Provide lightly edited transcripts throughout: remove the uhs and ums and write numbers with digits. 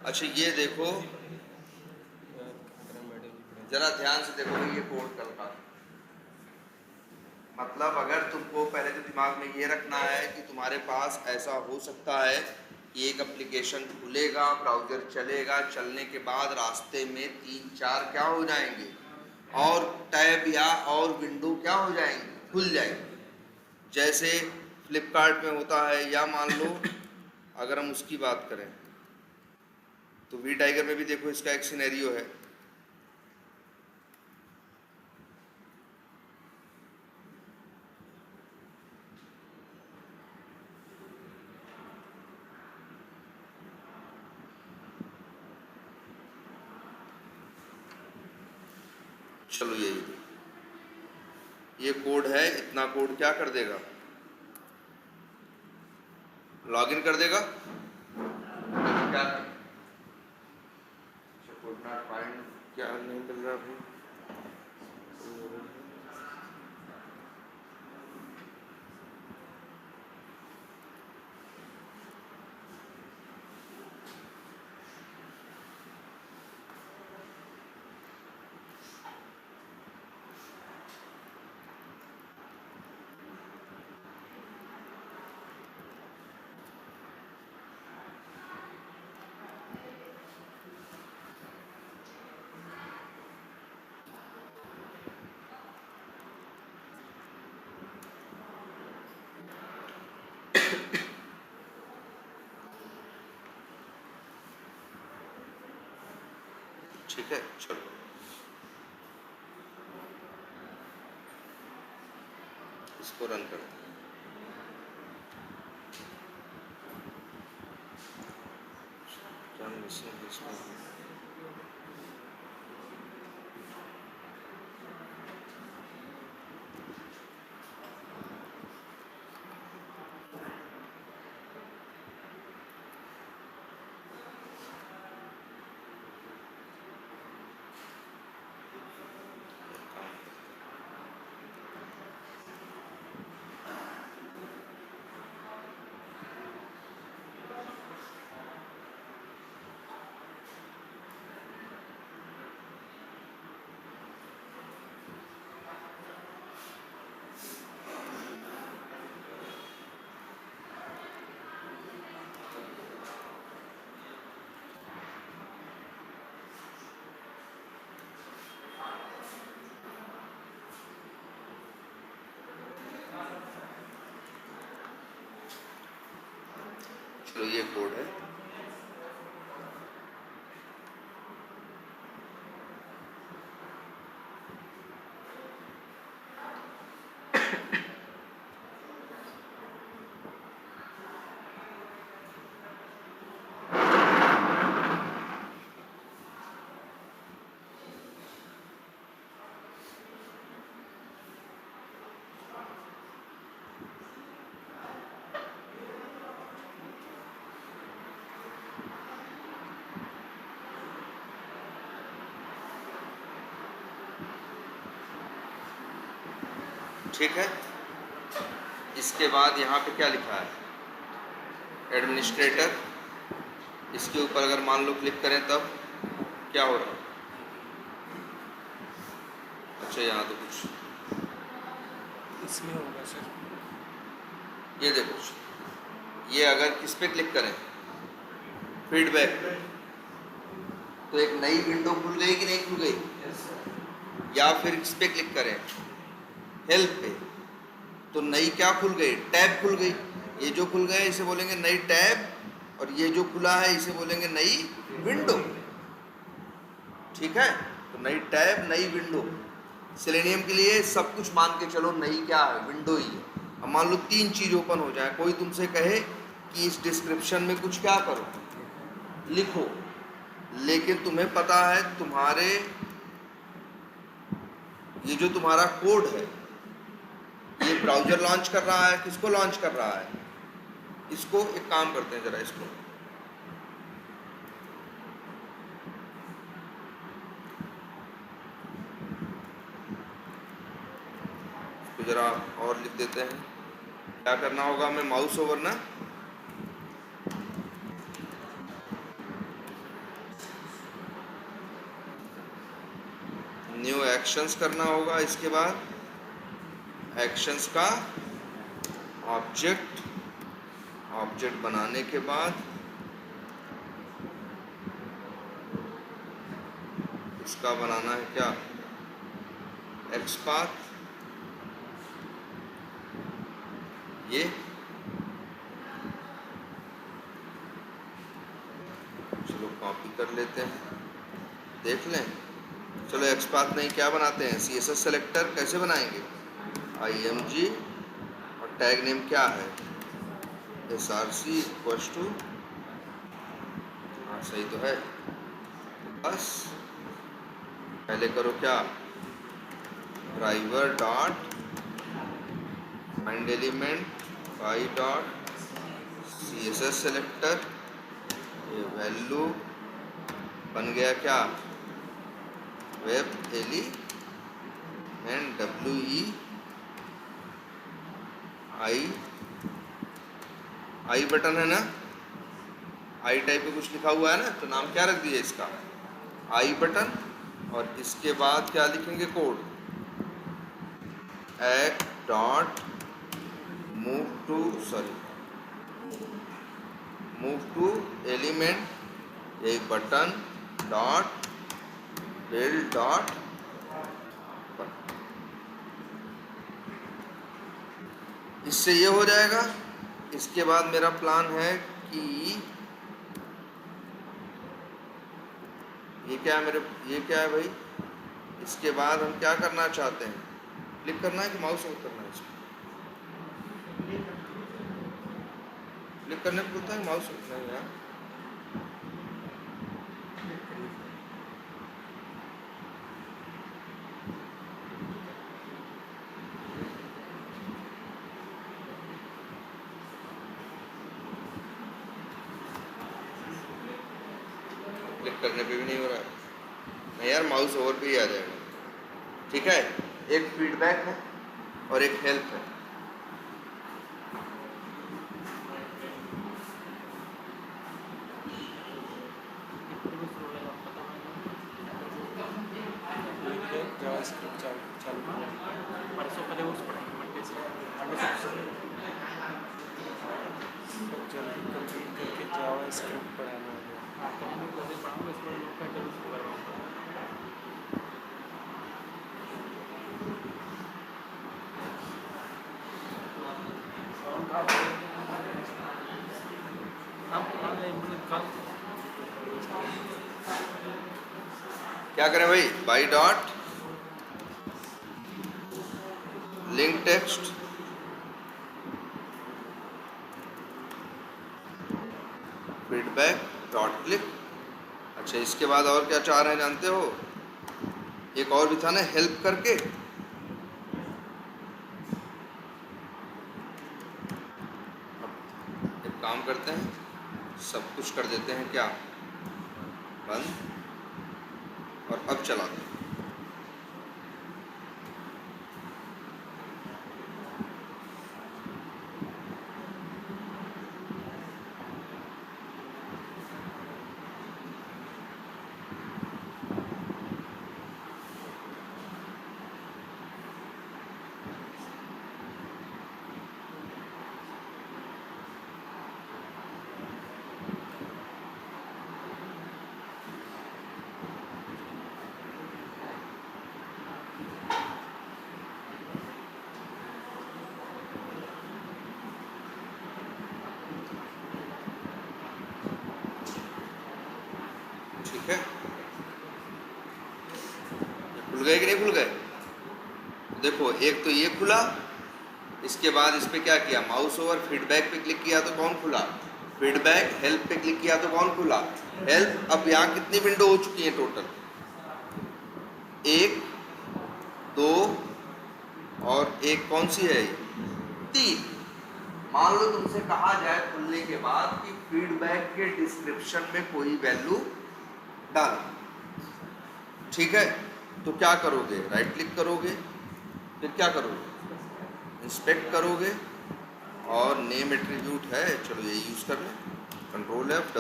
अच्छा ये देखो, जरा ध्यान से देखो, ये कोड कल का मतलब अगर तुमको पहले तो दिमाग में ये रखना है कि तुम्हारे पास ऐसा हो सकता है कि एक एप्लीकेशन खुलेगा, ब्राउज़र चलेगा, चलने के बाद रास्ते में 3-4 क्या हो जाएंगे, और टैब या और विंडो क्या हो जाएंगे, खुल जाएंगे। जैसे फ्लिपकार्ट में होता है, या मान लो अगर हम उसकी बात करें तो वी टाइगर में भी देखो इसका एक सिनेरियो है। चलो ये कोड है, इतना कोड क्या कर देगा, लॉगिन कर देगा। क्या कोड नॉट फाइंड, क्या नहीं मिल रहा भाई। ठीक है, चलो इसको रन करते हैं। क्या मिसिंग है इसमें? चलो ये कोड है। ठीक है, इसके बाद यहाँ पे क्या लिखा है, एडमिनिस्ट्रेटर। इसके ऊपर अगर मान लो क्लिक करें तब क्या हो रहा है? अच्छा यहाँ तो कुछ इसमें होगा सर। ये देखो, ये अगर किस पे क्लिक करें, फीडबैक पे, तो एक नई विंडो खुल गई कि नहीं खुल गई? या फिर किस पे क्लिक करें, हेल्प पे, तो नई क्या खुल गई, टैब खुल गई। ये जो खुल गए इसे बोलेंगे नई टैब, और ये जो खुला है इसे बोलेंगे नई विंडो। ठीक है, तो नई टैब, नई विंडो। सेलेनियम के लिए सब कुछ मान के चलो नई क्या है, विंडो ही है। अब मान लो 3 चीज ओपन हो जाए, कोई तुमसे कहे कि इस डिस्क्रिप्शन में कुछ क्या करो, लिखो, लेकिन तुम्हें पता है तुम्हारे ये जो तुम्हारा कोड है ये ब्राउजर लॉन्च कर रहा है, किसको लॉन्च कर रहा है, इसको। एक काम करते हैं जरा, इसको जरा और लिख देते हैं। क्या करना होगा हमें, माउस ओवर ना, न्यू एक्शंस करना होगा। इसके बाद एक्शंस का ऑब्जेक्ट बनाने के बाद इसका बनाना है क्या, एक्सपाथ। ये चलो कॉपी कर लेते हैं, देख लें। चलो एक्सपाथ नहीं, क्या बनाते हैं, CSS सेलेक्टर कैसे बनाएंगे, IMG और टैग नेम क्या है, SRC इक्वल्स टू, हाँ सही तो है। बस पहले करो क्या, driver dot find element by dot CSS selector, ये वैल्यू बन गया क्या, वेब एलिमेंट WEI बटन है ना, आई टाइप पे कुछ लिखा हुआ है ना, तो नाम क्या रख दिया इसका, आई बटन। और इसके बाद क्या लिखेंगे code, act dot move to element, यही बटन डॉट बिल्ड डॉट, इससे ये हो जाएगा। इसके बाद मेरा प्लान है कि ये क्या है ये क्या है भाई, इसके बाद हम क्या करना चाहते हैं, क्लिक करना है कि माउस ओवर करना है, इसको क्लिक करने पर बोलता है माउस ओवर करना है यार। क्लिक करने पे भी नहीं हो रहा है, नहीं यार माउस ओवर पे ही आ जाएगा। ठीक है, एक फीडबैक है और एक हेल्प है। जावास्क्रिप्ट चालू परसों पहले उस पढ़ेंगे मंडे से जल्दी कंप्लीट करके जावास्क्रिप्ट पढ़ाना होगा। हाँ कंप्लीट करके पढ़ाऊँगा, इस बार लोग का इंटरव्यू करवाऊँगा। क्या करें भाई, by dot link text, feedback dot click. अच्छा इसके बाद और क्या चाह रहे हैं जानते हो, एक और भी था ना हेल्प करके, एक काम करते हैं, सब कुछ कर देते हैं क्या, बंद, और अब चलाते हैं। ठीक है, खुल गए कि नहीं खुल गए, देखो एक तो ये खुला, इसके बाद इस पे क्या किया, माउस ओवर, फीडबैक पे क्लिक किया तो कौन खुला, फीडबैक, हेल्प पे क्लिक किया तो कौन खुला, हेल्प। अब यहाँ कितनी विंडो हो चुकी है टोटल, 1 2 और एक कौन सी है, 3। मान लो तुमसे कहा जाए खुलने के बाद कि फीडबैक के डिस्क्रिप्शन में कोई वैल्यू डालो, ठीक है, तो क्या करोगे, राइट क्लिक करोगे, फिर क्या करोगे, इंस्पेक्ट करोगे, और नेम एट्रीब्यूट है, चलो ये यूज़ कर लें, Ctrl F, /,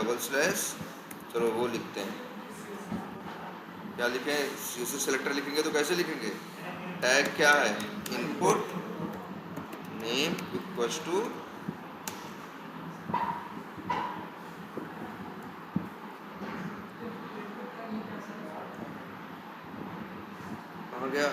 चलो वो लिखते हैं, क्या लिखें? CSS सेलेक्टर लिखेंगे तो कैसे लिखेंगे? टैग क्या है? इनपुट नेम इक्वल्स टू कहाँ गया?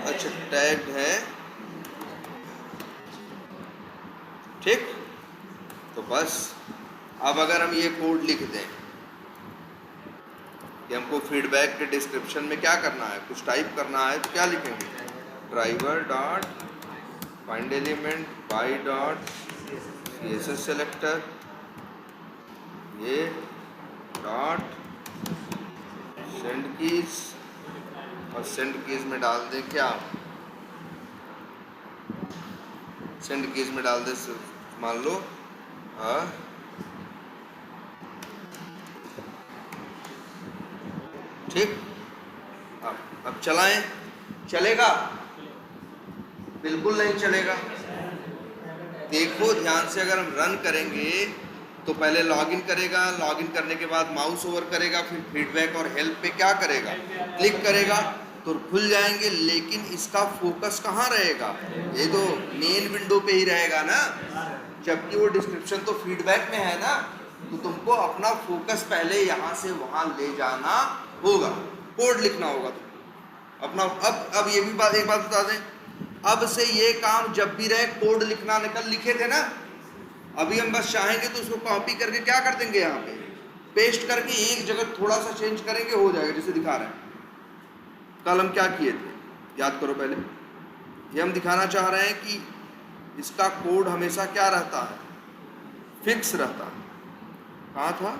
अच्छा, टैग है, ठीक। तो बस अब अगर हम ये कोड लिख दें कि हमको फीडबैक के डिस्क्रिप्शन में क्या करना है, कुछ टाइप करना है, तो क्या लिखेंगे? Driver dot find element by dot CSS selector, ये डॉट सेंड कीज, और सेंड कीज में डाल दें क्या? सेंड कीज में डाल दे मान लो ठीक। अब चलाएं, चलेगा? बिल्कुल नहीं चलेगा। देखो ध्यान से, अगर हम रन करेंगे तो पहले लॉगिन करेगा, लॉगिन करने के बाद माउस ओवर करेगा, फिर फीडबैक और हेल्प पे क्या करेगा? क्लिक करेगा तो खुल जाएंगे, लेकिन इसका फोकस कहाँ रहेगा? ये तो मेन विंडो पे ही रहेगा ना, जबकि वो डिस्क्रिप्शन तो फीडबैक में है ना। तो तुमको अपना फोकस पहले यहाँ से वहाँ ले जाना होगा, कोड लिखना होगा तुमको अपना। अब ये भी बात, एक बात बता दें, अब से ये काम जब भी रहे कोड लिखना, निकल लिखे थे ना, अभी हम बस चाहेंगे तो उसको कॉपी करके क्या कर देंगे, यहाँ पे पेस्ट करके एक जगह थोड़ा सा चेंज करेंगे, हो जाएगा, जैसे दिखा रहे हैं। कल हम क्या किए थे, याद करो पहले। ये हम दिखाना चाह रहे हैं कि इसका कोड हमेशा क्या रहता है? फिक्स रहता है। कहाँ था?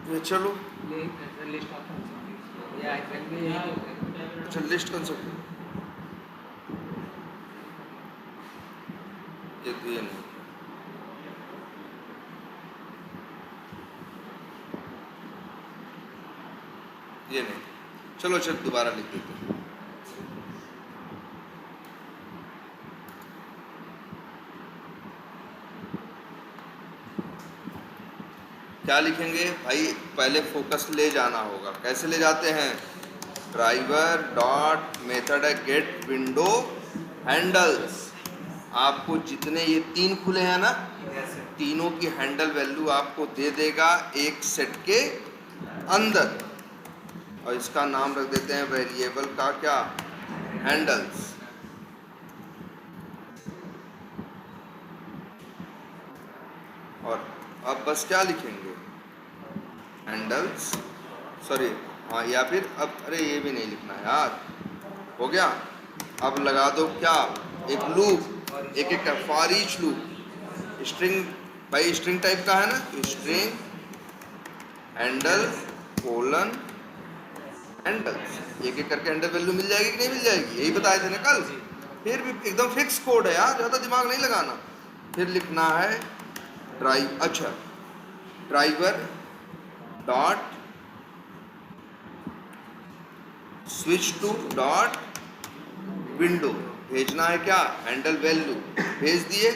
ये चलो, अच्छा लिस्ट कंसेप्ट, ये नहीं, ये नहीं, चलो चल दोबारा लिख देते हैं। क्या लिखेंगे भाई? पहले फोकस ले जाना होगा। कैसे ले जाते हैं? ड्राइवर डॉट मेथड है गेट विंडो हैंडल्स। आपको जितने ये 3 खुले हैं ना, तीनों की हैंडल वैल्यू आपको दे देगा एक सेट के अंदर, और इसका नाम रख देते हैं वेरिएबल का क्या? हैंडल्स। और अब बस क्या लिखेंगे? हैंडल्स, सॉरी हाँ, या फिर अब अरे ये भी नहीं लिखना यार, हो गया। अब लगा दो क्या? एक लूप, एक एक फॉर ईच लूप, स्ट्रिंग, भाई स्ट्रिंग टाइप का है ना, तो स्ट्रिंग हैंडल कोलन हैंडल्स, एक एक करके हैंडल वैल्यू मिल जाएगी कि नहीं मिल जाएगी? यही बताए थे ना कल। फिर भी एकदम फिक्स कोड है यार, ज़्यादा दिमाग नहीं लगाना। फिर लिखना है अच्छा driver dot switch to dot window, भेजना है क्या? हैंडल वैल्यू भेज दिए।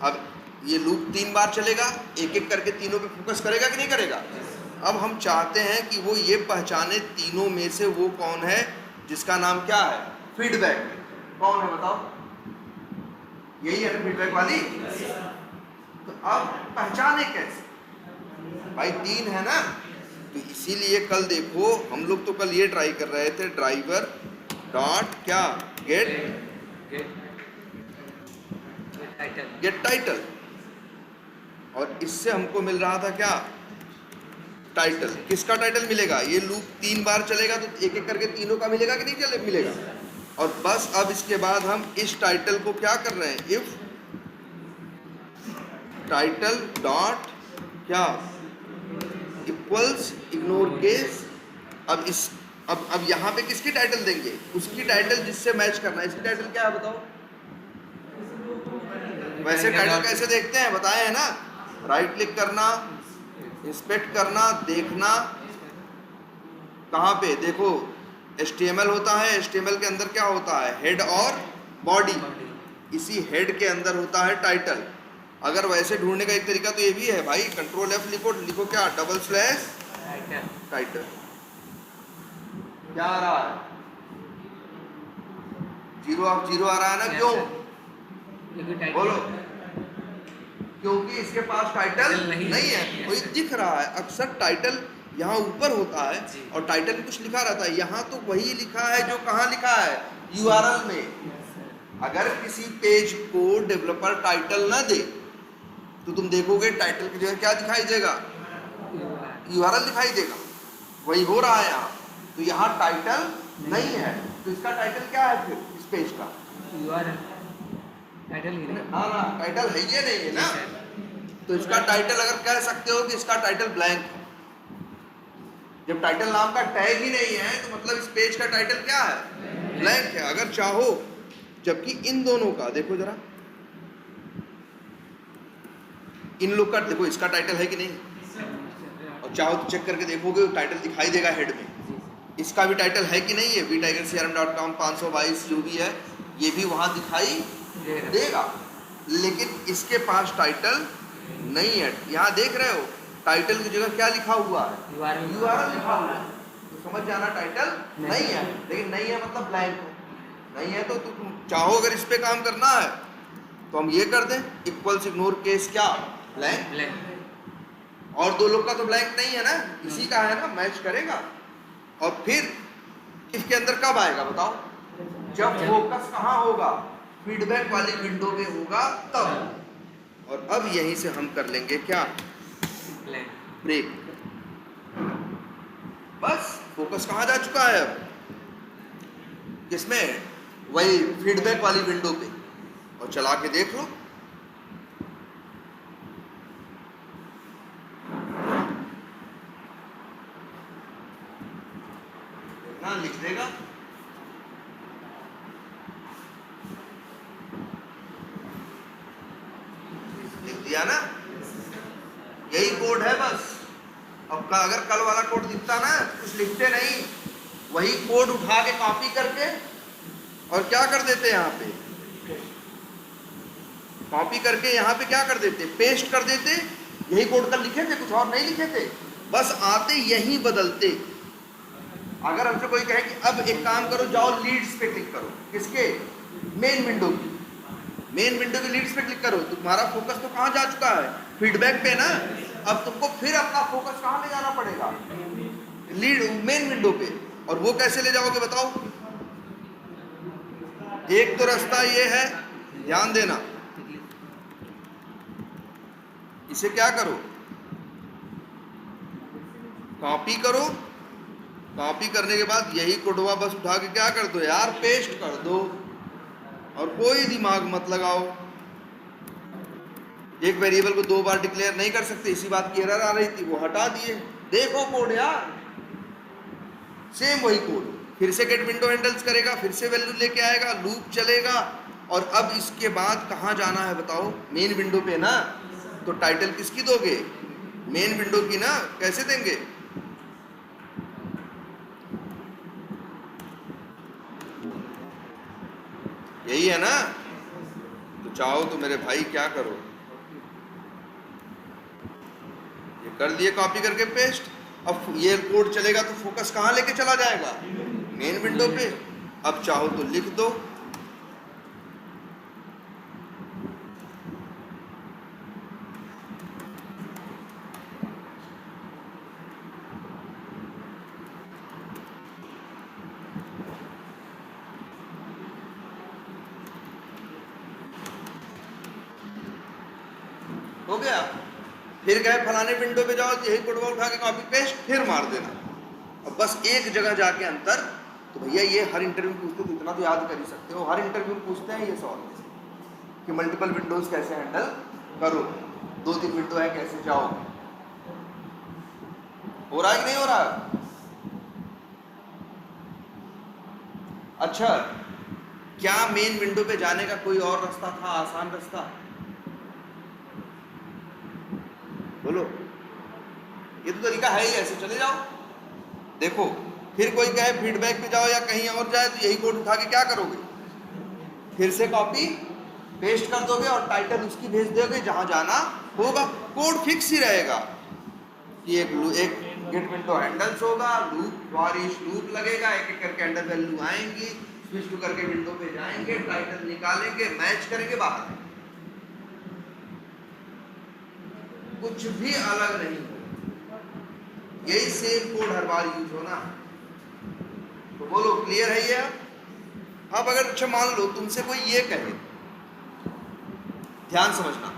अब ये लूप 3 बार चलेगा, एक एक करके तीनों पे फोकस करेगा कि नहीं करेगा? अब हम चाहते हैं कि वो ये पहचाने तीनों में से वो कौन है जिसका नाम क्या है? फीडबैक। कौन है बताओ? यही है ना फीडबैक वाली। तो अब पहचाने कैसे भाई? 3 है ना, तो इसीलिए कल देखो हम लोग तो कल ये ट्राई कर रहे थे, ड्राइवर डॉट क्या? गेट टाइटल, और इससे हमको मिल रहा था क्या? टाइटल। किसका टाइटल मिलेगा? ये लूप 3 बार चलेगा तो एक एक करके तीनों का मिलेगा कि नहीं मिलेगा? और बस अब इसके बाद हम इस टाइटल को क्या कर रहे हैं? इफ टाइटल डॉट क्या? Equals ignore case. अब इस अब यहाँ पे किसकी टाइटल देंगे? उसकी टाइटल जिससे मैच करना है। इसकी टाइटल क्या है बताओ? वैसे टाइटल कैसे देखते हैं बताए है ना? राइट क्लिक करना, इंस्पेक्ट करना, देखना। कहाँ पे देखो HTML होता है, HTML के अंदर क्या होता है? हेड और बॉडी। इसी हेड के अंदर होता है टाइटल। अगर वैसे ढूंढने का एक तरीका तो ये भी है भाई, कंट्रोल F लिखो, लिखो क्या? / टाइटल। क्या आ रहा है? 0 ऑफ 0 आ रहा है ना? क्यों बोलो? क्योंकि इसके पास टाइटल नहीं है। कोई दिख रहा है। अक्सर टाइटल यहाँ ऊपर होता है और टाइटल में कुछ लिखा रहता है। यहाँ तो वही लिखा है जो कहाँ लिखा है? URL में। अगर किसी पेज को डेवलपर टाइटल ना दे तो तुम देखोगे टाइटल की जगह क्या दिखाई देगा? URL दिखाई देगा। वही हो रहा है यहाँ। तो यहाँ टाइटल नहीं है, तो इसका टाइटल क्या है फिर इस पेज का? टाइटल ही नहीं। हाँ ना, टाइटल है ये नहीं है ना? तो इसका टाइटल अगर कह सकते हो कि इसका टाइटल ब्लैंक है। जब टाइटल नाम का टैग ही नहीं है तो मतलब इस पेज का टाइटल क्या है? ब्लैंक है। अगर चाहो, जबकि इन दोनों का देखो जरा, इन लोग का देखो, इसका टाइटल है कि नहीं? और चाहो तो चेक करके देखोगे टाइटल दिखाई देगा हेड में। इसका भी टाइटल है कि नहीं है? vtigercrm.com 522 जो भी है, ये भी वहां दिखाई देगा। लेकिन इसके पास टाइटल नहीं है। यहाँ देख रहे हो टाइटल की जगह क्या लिखा हुआ है? URL लिखा हुआ है। तो समझ जाना टाइटल नहीं है। लेकिन नहीं है मतलब ब्लैंक है। नहीं है तो तुम चाहो अगर इस पे काम करना है तो हम ये कर दें, इक्वल्स इग्नोर केस क्या? ब्लैंक। और दो लोग का तो ब्लैंक नहीं है ना, इसी का है ना, मैच करेगा। और फिर इसके अंदर कब आएगा बताओ? जब फोकस कहाँ होगा? फीडबैक वाली विंडो में होगा तब। और अब यहीं से हम कर लेंगे क्या? ब्रेक। बस फोकस कहाँ जा चुका है अब? किसमें? वही फीडबैक वाली विंडो पे। और चला के देख लो। देखना, लिख देगा। लिख दिया ना? यही कोड है बस। अब अगर कल वाला कोड दिखता ना, कुछ लिखते नहीं, वही कोड उठा के कॉपी करके और क्या कर देते यहाँ पे? कॉपी करके यहाँ पे क्या कर देते? पेस्ट कर देते। यही कोड कल लिखे थे, कुछ और नहीं लिखे थे। बस आते यही बदलते। अगर हमसे कोई कहे कि अब एक काम करो, जाओ लीड्स पे क्लिक करो। किसके? मेन विंडो की। मेन विंडो की लीड्स पे क्लिक करो। तुम्हारा फोकस तो कहाँ जा चुका है? फीडबैक पे ना। अब तुमको फिर अपना फोकस कहाँ ले जाना पड़ेगा? मेन विंडो पे। और वो कैसे ले जाओगे बताओ? एक तो रास्ता ये है, ध्यान देना। इसे क्या करो? कॉपी करो। कॉपी करने के बाद यही कोडवा बस उठा के क्या कर दो यार? पेस्ट कर दो। और कोई दिमाग मत लगाओ। एक वेरिएबल को 2 बार डिक्लेयर नहीं कर सकते, इसी बात की एरर आ रही थी, वो हटा दिए। देखो कोड यार, सेम वही कोड। फिर से गेट विंडो हैंडल्स करेगा, फिर से वैल्यू लेके आएगा, लूप चलेगा। और अब इसके बाद कहाँ जाना है बताओ? मेन विंडो पे ना। तो टाइटल किसकी दोगे? मेन विंडो की ना। कैसे देंगे? यही है ना? तो चाहो तो मेरे भाई क्या करो, ये कर दिए कॉपी करके पेस्ट। अब ये कोड चलेगा तो फोकस कहाँ लेके चला जाएगा? मेन विंडो पे। अब चाहो तो लिख दो, हो गया। फिर गए फलाने विंडो पे जाओ, यही कोडवा उठा के कॉपी पेस्ट फिर मार देना। अब बस एक जगह जाके अंतर। तो भैया ये हर इंटरव्यू में पूछते, तो इतना तो याद कर ही सकते हो। हर इंटरव्यू में पूछते हैं ये सवाल कि मल्टीपल विंडोज कैसे हैंडल करो, 2-3 विंडो है कैसे जाओ। हो रहा है कि नहीं हो रहा? अच्छा, क्या मेन विंडो पे जाने का कोई और रास्ता था, आसान रास्ता? बोलो, ये तो तरीका है ही, ऐसे चले जाओ। देखो, फिर कोई कहे फीडबैक पे जाओ या कहीं और जाए तो यही कोड उठा के क्या करोगे, फिर से कॉपी पेस्ट कर दोगे और टाइटल उसकी भेज दोगे जहां जाना होगा। कोड फिक्स ही रहेगा कि एक गेट विंडो हैंडल्स होगा, लूप फॉर ईच लूप लगेगा, एक एक करके अंडर वैल्यू आएंगी, स्विच टू करके विंडो पे जाएंगे, टाइटल निकालेंगे, मैच करेंगे, बाहर। कुछ भी अलग नहीं हो, यही सेम कोड हर बार यूज होना। तो बोलो, क्लियर है ये? अब अगर अच्छा मान लो तुमसे कोई ये कहे, ध्यान समझना,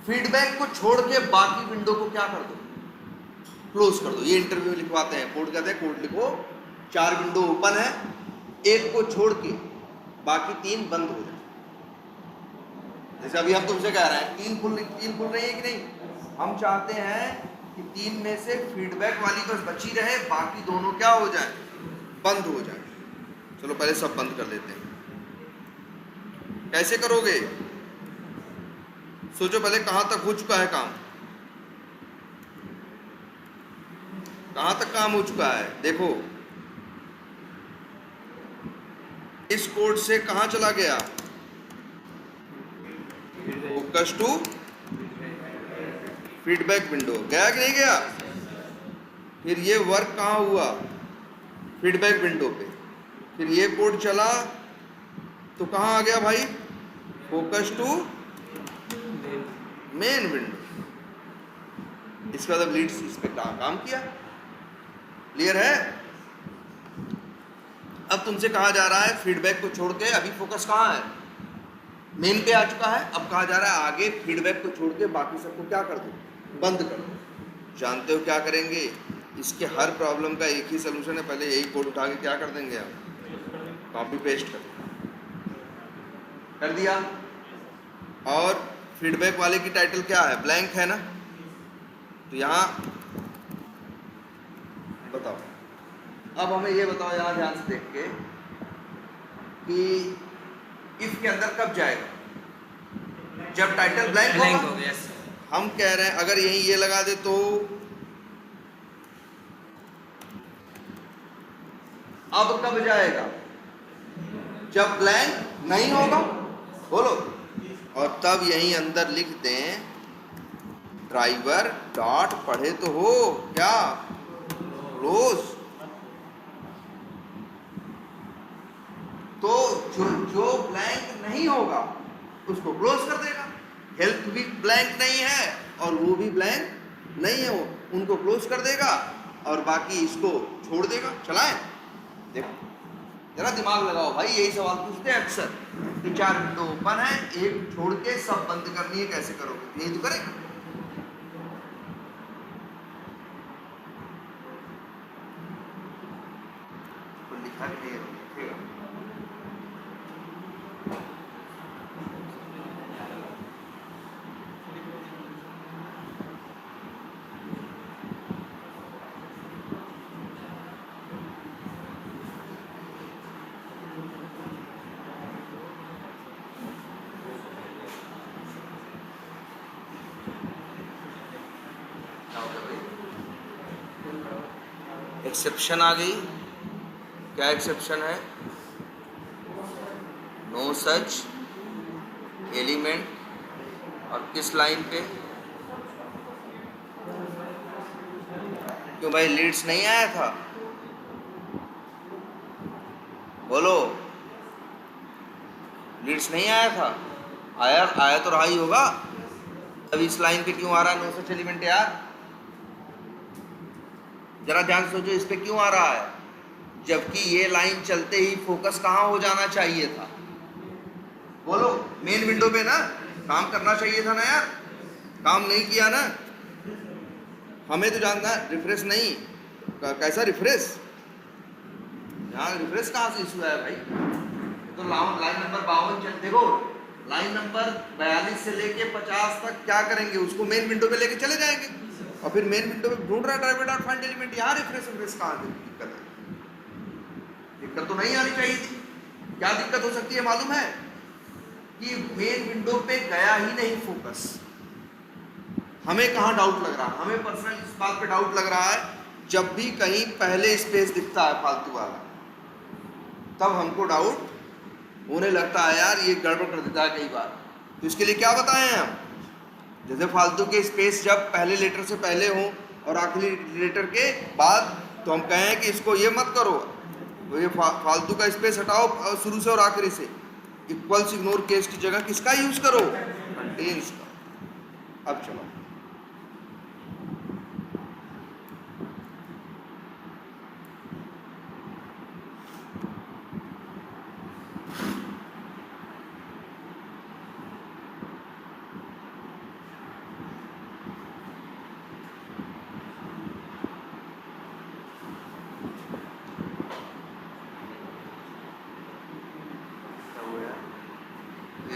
फीडबैक को छोड़ के बाकी विंडो को क्या कर दो, क्लोज कर दो। ये इंटरव्यू में लिखवाते हैं, कोड कहते हैं कोड लिखो, 4 विंडो ओपन है, एक को छोड़ के बाकी 3 बंद हो जाए। जैसे अभी हम तुमसे कह रहे हैं 3 खुल रही है कि नहीं, हम चाहते हैं कि 3 में से फीडबैक वाली बस बची रहे, बाकी दोनों क्या हो जाए, बंद हो जाए। चलो पहले सब बंद कर देते हैं। कैसे करोगे, सोचो पहले कहां तक हो चुका है काम, कहां तक काम हो चुका है। देखो, इस कोड से कहां चला गया, फोकस टू फीडबैक विंडो, गया कि नहीं गया? फिर ये वर्क कहां हुआ, फीडबैक विंडो पे। फिर ये कोड चला तो कहां आ गया भाई, फोकस टू मेन विंडो। इसका मतलब लीड्स इस पे काम किया। क्लियर है? अब तुमसे कहा जा रहा है फीडबैक को छोड़ के, अभी फोकस कहाँ है, मेन पे आ चुका है, अब कहा जा रहा है आगे फीडबैक को छोड़ के बाकी सबको क्या कर दो, बंद कर दो। जानते हो क्या करेंगे, इसके हर प्रॉब्लम का एक ही सोल्यूशन है, पहले यही कोड उठा के क्या कर देंगे हम, कॉपी पेस्ट कर दिया। और फीडबैक वाले की टाइटल क्या है, ब्लैंक है ना, तो यहाँ बताओ। अब हमें ये बताओ यहाँ ध्यान से देख के कि इफ के अंदर कब जाएगा, जब टाइटल ब्लैंक होगा। हम कह रहे हैं अगर यहीं ये लगा दे तो अब कब जाएगा, जब ब्लैंक नहीं होगा। बोलो, और तब यहीं अंदर लिख दें ड्राइवर डॉट पढ़े तो हो क्या, क्लोज। तो जो ब्लैंक नहीं होगा उसको क्लोज कर देगा। हेल्थ भी ब्लैंक नहीं है और वो भी ब्लैंक नहीं है, वो उनको क्लोज कर देगा और बाकी इसको छोड़ देगा। चलाएं, देखो जरा दिमाग लगाओ भाई, यही सवाल पूछते हैं अक्सर कि 4 विंडो ओपन है, एक छोड़ के सब बंद करनी है, कैसे करोगे, यही तो करेंगे। तो लिखा नहीं है, लिखेगा। एक्सेप्शन आ गई, क्या एक्सेप्शन है, नो सच एलिमेंट, और किस लाइन पे, क्यों भाई लीड्स नहीं आया था, बोलो लीड्स नहीं आया था, आया तो रहा ही होगा। अब इस लाइन पे क्यों आ रहा है नो सच एलिमेंट यार, जरा ध्यान से सोचो इस पे क्यों आ रहा है, जबकि ये लाइन चलते ही फोकस कहाँ हो जाना चाहिए था, बोलो मेन विंडो पे ना, काम करना चाहिए था ना यार, काम नहीं किया ना। हमें तो जानना है रिफ्रेश नहीं, कैसा रिफ्रेश, यहाँ रिफ्रेश कहाँ से इशू है भाई। तो लाइन नंबर 52 चलते हो, लाइन नंबर 42 से लेके 50 तक क्या करेंगे, उसको मेन विंडो पे लेके चले जाएंगे और फिर मेन विंडो पे ढूंढ रहा है ड्राइवर फाइंड एलिमेंट, यहाँ रिफ्रेश कहाँ दिक्कत है, दिक्कत तो नहीं आनी चाहिए थी। क्या दिक्कत हो सकती है मालूम है कि मेन विंडो पे गया ही नहीं फोकस। हमें कहाँ डाउट लग रहा है, हमें पर्सनल इस बात पे डाउट लग रहा है जब भी कहीं पहले स्पेस दिखता है फालतू वाला, तब हमको डाउट होने लगता है यार ये गड़बड़ कर देता है कई बार। तो इसके लिए क्या बताएं हम, जैसे फालतू के स्पेस जब पहले लेटर से पहले हो और आखिरी लेटर के बाद, तो हम कहें कि इसको ये मत करो, तो ये फालतू का स्पेस हटाओ शुरू से और आखिरी से। इक्वल्स इग्नोर केस की जगह किसका यूज करो, कंटेन्स का। अब चलो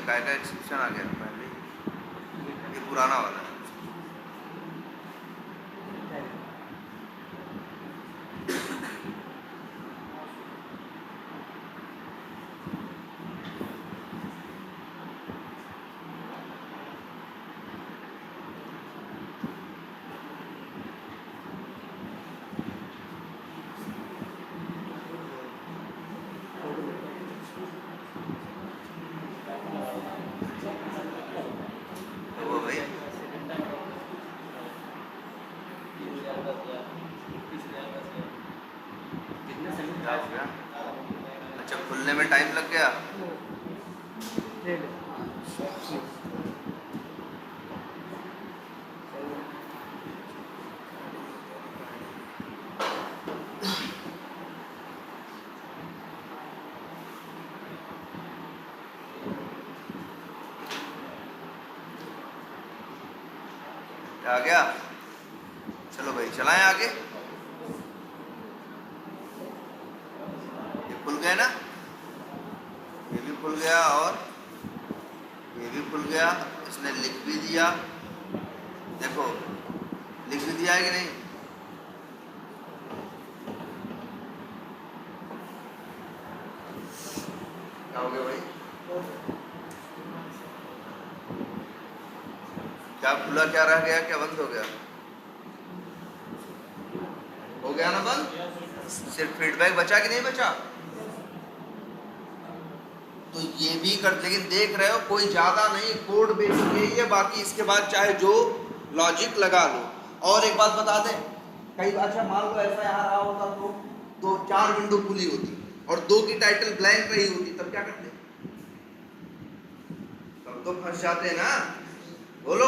डाटा एक्सेप्शन आ गया पहले, ये पुराना वाला है। अच्छा खुलने में टाइम लग गया। आ गया, चलो भाई चलाएं आगे। ये खुल गए ना, ये भी खुल गया और ये भी खुल गया। इसने लिख भी दिया, देखो लिख भी दिया है कि नहीं। क्या हो गया भाई, क्या खुला क्या रह गया, क्या बंद हो गया, हो गया ना बंद। सिर्फ फीडबैक बचा कि नहीं बचा। तो ये भी कर, लेकिन देख रहे हो कोई ज्यादा नहीं, कोड बेसिक यही है, बाकी इसके बाद चाहे जो लॉजिक लगा लो। और एक बात बता दें, कई बार अच्छा मान लो ऐसा यहाँ रहा होता तो दो चार विंडो खुली होती और दो की टाइटल ब्लैंक रही होती, तब क्या करते, तब तो फंस जाते ना। बोलो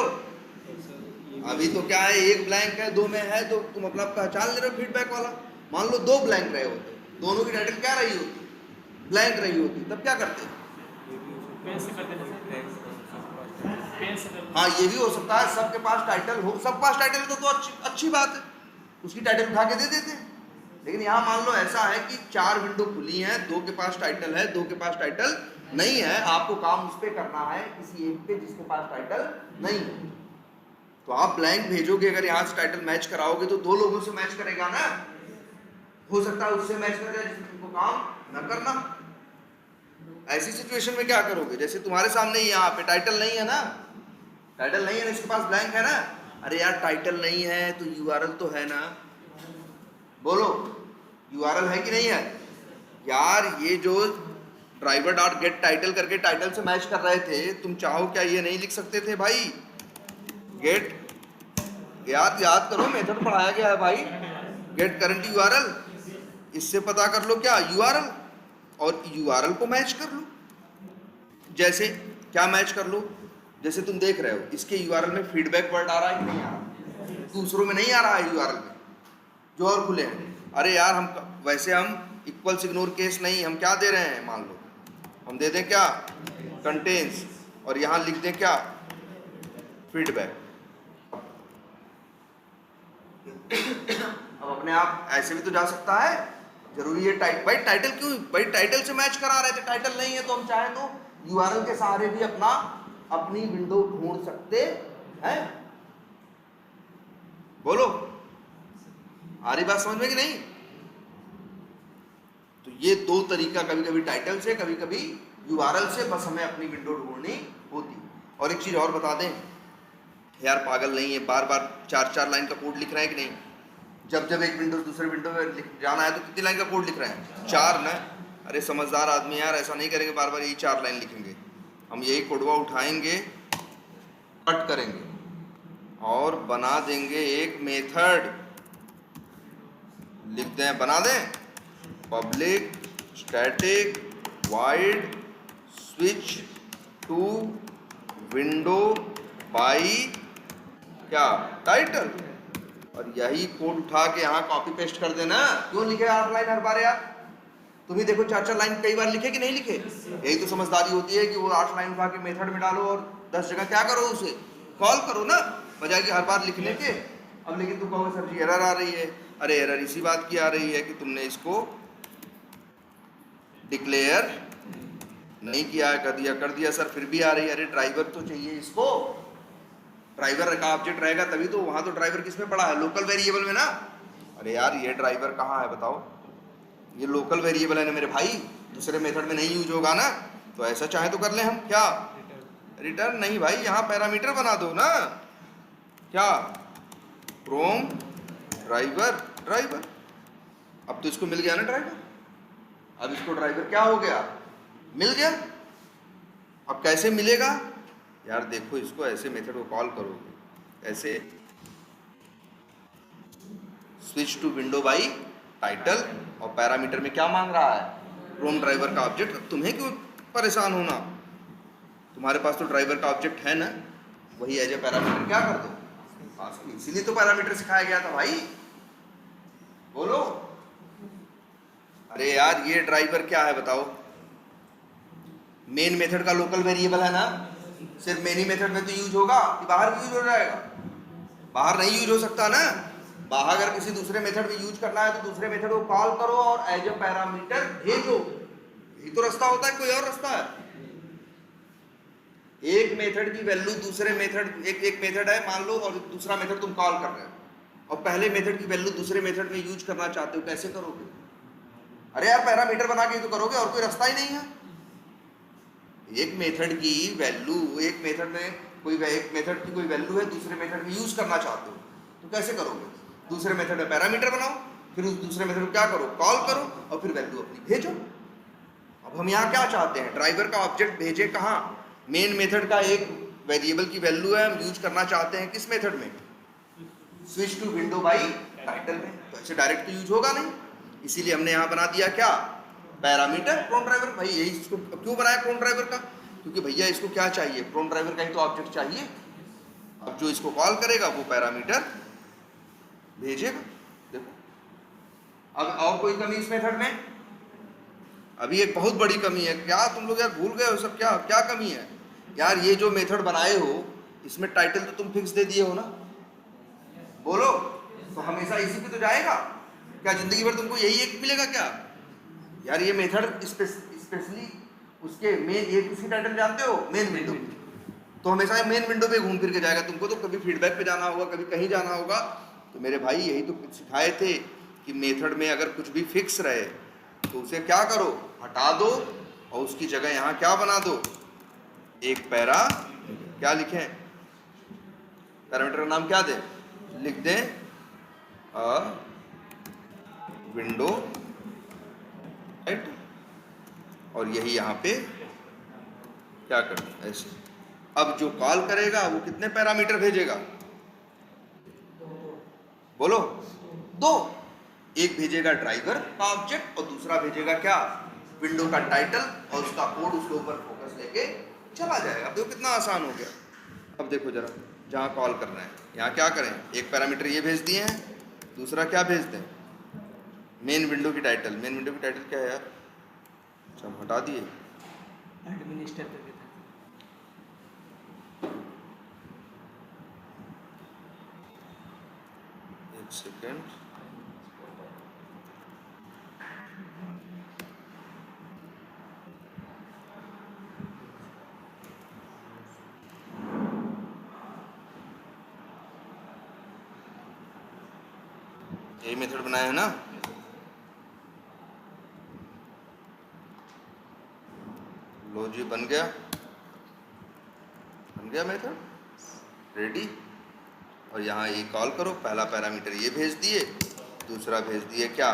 अभी तो क्या है, एक ब्लैंक है दो में है, तो तुम अपना पहचान ले रहे हो फीडबैक वाला। मान लो दो ब्लैंक रहे होते, दोनों की टाइटल क्या रही होती, ब्लैंक रही होती, तब क्या करते। हाँ ये भी हो सकता है सबके पास टाइटल हो, सबके पास टाइटल तो अच्छी बात है, उसकी टाइटल उठा के दे देते हैं। लेकिन यहाँ मान लो ऐसा है कि चार विंडो खुली हैं, दो के पास टाइटल है, दो के पास टाइटल नहीं है, आपको काम उस पर करना है किसी एक पे जिसके पास टाइटल नहीं है। तो आप ब्लैंक भेजोगे, अगर यहाँ से टाइटल मैच कराओगे तो दो लोगों से मैच करेगा ना, हो सकता है उससे मैच कर जाए जिसमें तुमको काम न करना। ऐसी सिचुएशन में क्या करोगे, जैसे तुम्हारे सामने ही यहाँ पे टाइटल नहीं है ना, टाइटल नहीं है ना, इसके पास ब्लैंक है ना। अरे यार टाइटल नहीं है तो यूआरएल तो है ना, बोलो यूआरएल है कि नहीं है यार। ये जो ड्राइवर डॉट गेट टाइटल करके टाइटल से मैच कर रहे थे, तुम चाहो क्या ये नहीं लिख सकते थे भाई, गेट याद करो, मेथड पढ़ाया गया है भाई, गेट करंट यूआरएल, इससे पता कर लो क्या यूआरएल, और यूआरएल को मैच कर लो। जैसे क्या मैच कर लो, जैसे तुम देख रहे हो इसके यूआरएल में फीडबैक वर्ड आ रहा है कि नहीं आ रहा, दूसरों में नहीं आ रहा है यूआरएल में जो और खुले हैं। अरे यार हम वैसे हम इक्वल्स इग्नोर केस नहीं, हम क्या दे रहे हैं, मान लो हम दे दें क्या कंटेन्स, और यहाँ लिख दें क्या फीडबैक। अब अपने आप ऐसे भी तो जा सकता है, जरूरी है भाई टाइटल क्यों, भाई टाइटल से मैच करा रहे थे, टाइटल नहीं है तो हम चाहे तो यूआरएल के सहारे भी अपनी विंडो ढूंढ सकते हैं। बोलो आ रही बात समझ में कि नहीं। तो तो ये दो तरीका, कभी कभी टाइटल से, कभी कभी यूआरएल से, बस हमें अपनी विंडो ढूंढनी होती। और एक चीज़ और बता दें यार, पागल नहीं है, बार बार 4-4 लाइन का कोड लिख रहे हैं कि नहीं? जब एक विंडो दूसरे विंडो में जाना है तो कितनी लाइन का कोड लिख रहे हैं? 4 ना। अरे समझदार आदमी यार, ऐसा नहीं करेंगे बार बार यही 4 लाइन लिखेंगे। हम यही कोडवा उठाएंगे, कट करेंगे और बना देंगे एक मेथड। लिख दें, बना दें, public static void switch to window by क्या टाइटल, और यही कोड उठा के यहाँ कॉपी पेस्ट कर देना। क्यों लिखे 8 लाइन हर बार यार? तुम ही देखो 4-4 लाइन कई बार लिखे कि नहीं लिखे? यही तो समझदारी होती है कि वो 8 लाइन उठा के मेथड में डालो और 10 जगह क्या करो, उसे कॉल करो ना, बजाय कि हर बार लिखने के। अब लेकिन तुम कहोगे सर जी एरर आ रही है। अरे एरर इसी बात की आ रही है कि तुमने इसको डिक्लेयर नहीं किया, कर दिया सर, फिर भी आ रही है। अरे ड्राइवर तो चाहिए इसको, ड्राइवर का ऑब्जेक्ट रहेगा तभी तो। वहां तो ड्राइवर किस में पड़ा है? लोकल वेरिएबल में ना। अरे यार ये ड्राइवर कहाँ है बताओ? ये लोकल वेरिएबल है ना मेरे भाई, दूसरे मेथड में नहीं यूज होगा ना। तो ऐसा चाहे तो कर ले हम, क्या रिटर्न नहीं भाई, यहाँ पैरामीटर बना दो ना, क्या फ्रॉम ड्राइवर। अब तो इसको मिल गया ना ड्राइवर, अब इसको ड्राइवर क्या हो गया, मिल गया। अब कैसे मिलेगा यार? देखो इसको ऐसे मेथड को कॉल करोगे, ऐसे switch to window by title, और पैरामीटर में क्या मांग रहा है? फ्रॉम ड्राइवर का ऑब्जेक्ट। तुम्हें क्यों परेशान होना, तुम्हारे पास तो ड्राइवर का ऑब्जेक्ट है ना, वही एज ए पैरामीटर क्या कर दो पास। इसीलिए तो पैरामीटर सिखाया गया था भाई, बोलो। अरे यार ये ड्राइवर क्या है बताओ? मेन मेथड का लोकल वेरिएबल है ना, सिर्फ मेन ही मेथड में तो यूज होगा कि बाहर भी यूज हो जाएगा? बाहर नहीं यूज हो सकता ना। बाहर अगर किसी दूसरे मेथड में यूज करना है तो दूसरे मेथड को कॉल करो और एज ए पैरामीटर भेजो। यही तो रास्ता होता है, कोई और रास्ता है? एक मेथड की वैल्यू दूसरे मेथड, एक मेथड है मान लो और दूसरा मेथड तुम कॉल कर रहे हो, और पहले मेथड की वैल्यू दूसरे मेथड में यूज करना चाहते हो, कैसे करोगे? अरे यार पैरामीटर बना के तो करोगे, और कोई रास्ता ही नहीं है। एक मेथड की वैल्यू, एक मेथड में कोई एक मेथड की कोई वैल्यू है, दूसरे मेथड में यूज करना चाहते हो तो कैसे करोगे? दूसरे मेथड में पैरामीटर बनाओ, फिर उस दूसरे मेथड को क्या करो, कॉल करो, और फिर वैल्यू अपनी भेजो। अब हम यहाँ क्या चाहते हैं? ड्राइवर का ऑब्जेक्ट भेजे कहाँ? मेन मेथड का एक वेरिएबल की वैल्यू है, हम यूज करना चाहते हैं किस मेथड में? Switch to window by title में। तो ऐसे डायरेक्ट तो यूज होगा नहीं, इसीलिए हमने यहाँ बना दिया क्या, पैरामीटर फ्रॉम ड्राइवर। भाई यही इसको क्यों बनाया फ्रॉम ड्राइवर का? क्योंकि भैया इसको क्या चाहिए, फ्रॉम ड्राइवर का ही तो ऑब्जेक्ट चाहिए। अब जो इसको कॉल करेगा वो पैरामीटर भेजेगा। देखो अब और कोई कमी इस मेथड में? अभी एक बहुत बड़ी कमी है। क्या तुम लोग यार भूल गए हो सब? क्या क्या कमी है यार? ये जो मेथड बनाए हो इसमें टाइटल तो तुम फिक्स दे दिए हो ना, बोलो। तो हमेशा इसी पे तो जाएगा क्या? जिंदगी भर तुमको यही एक मिलेगा क्या यार? ये मेथड स्पेशली उसके मेन, ये किसकी टाइटल जानते हो? Main window. तो हमेशा मेन विंडो पे घूम फिर के जाएगा तुमको। तो कभी फीडबैक पे जाना होगा, कभी कहीं जाना होगा। तो मेरे भाई यही तो सिखाए थे कि मेथड में अगर कुछ भी फिक्स रहे तो उसे क्या करो, हटा दो, और उसकी जगह यहाँ क्या बना दो, एक पैरा, क्या लिखें, पैरामीटर का नाम क्या दें? लिख दें विंडो, राइट, और यही यहाँ पे क्या कर दें ऐसे। अब जो कॉल करेगा वो कितने पैरामीटर भेजेगा, बोलो? 2। एक भेजेगा ड्राइवर का ऑब्जेक्ट और दूसरा भेजेगा क्या, विंडो का टाइटल, और उसका कोड उसके ऊपर फोकस लेके चला जाएगा। अब देखो कितना आसान हो गया। अब देखो जरा, जहाँ कॉल करना है यहाँ क्या करें, एक पैरामीटर ये भेज दिए हैं, दूसरा क्या भेज दें, मेन विंडो की टाइटल। मेन विंडो की टाइटल क्या है यार? अच्छा हम हटा दिए, एडमिनिस्ट्रेटर के था। एक सेकेंड, यही मेथड बनाया है ना। लो जी, बन गया मेथड, रेडी। और यहाँ ये कॉल करो, पहला पैरामीटर ये भेज दिए, दूसरा भेज दिए क्या,